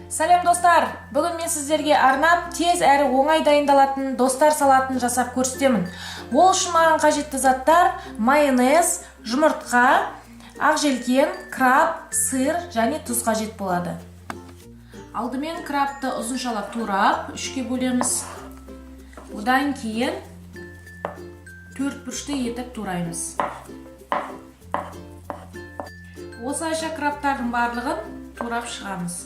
Сәлем достар, бүгін мен сіздерге арнап тез әрі оңай дайындалатын достар салатын жасап көрсетемін. Ол үшін маған қажетті заттар майонез, жұмыртқа, ақ желкен, краб, сыр және тұз қажет болады. Алдымен крабты ұзыншалап турап, үшке бөлеміз. Одан кейін төрт бұрышты етіп тураймыз. Осылайша крабтардың барлығын турап шығамыз.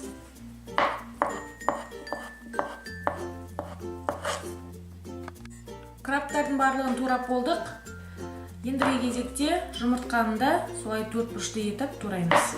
Крабтардың барлығын турап болдық. Ендігі кезекте жұмыртқаны да солай төрт бұрышты етіп тураймыз.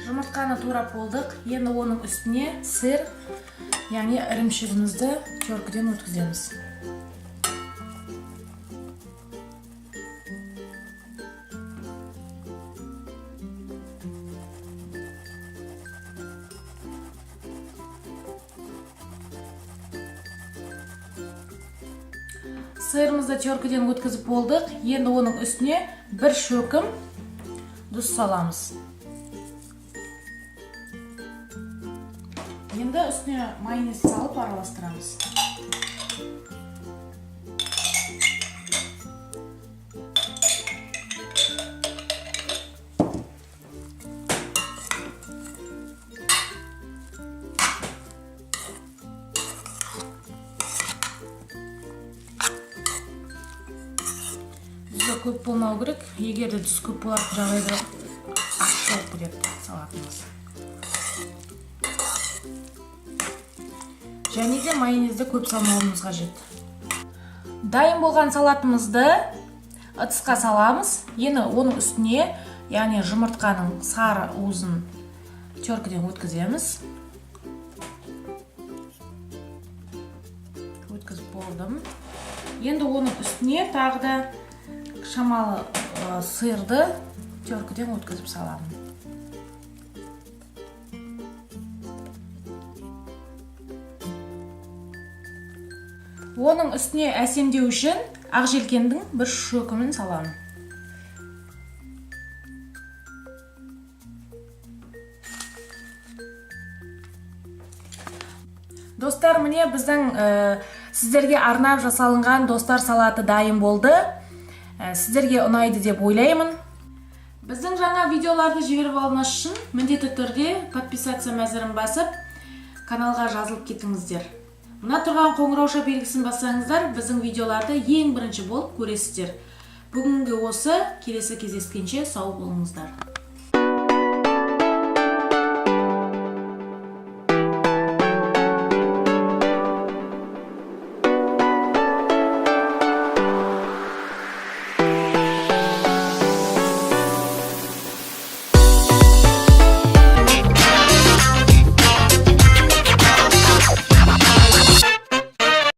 Жұмыртқаны турап болдық. Енді оның үстіне сыр, яғни ірімшігімізді теркіден өткіземіз. Сырымызды теркіден өткізіп болдық. Енді оның үстіне бір шөкім тұз саламыз. Енді үстіне майонез салып араластырамыз. Тұзы көп болмау керек. Егер де тұз көп болатын жағдайда ащы болып кетеді салатымыз. Және де майонезді көп салмауымыз қажет. Дайын болған салатымызды ыдысқа саламыз. Енді оның үстіне, яғни жұмыртқаның сары уызын теркіден өткіземіз. Өткізіп болдым. Енді оның үстіне тағы да шамалы сырды теркіден өткізіп саламын. Оның үстіне әсемдеу үшін ақ желкендің бір шөкімін саламын. Достар, міне біздің сіздерге арнап жасалынған достар салаты дайын болды. Сіздерге ұнайды деп ойлаймын. Біздің жаңа видеоларды жіберіп алыңыз үшін міндетті түрде подписаться мәзірін басып, каналға жазылып кетіңіздер. Мына тұрған қоңырауша белгісін бассаңыздар, біздің видеоларды ең бірінші болып көресіздер. Бүгінгі осы, келесі кездескенше сау болыңыздар.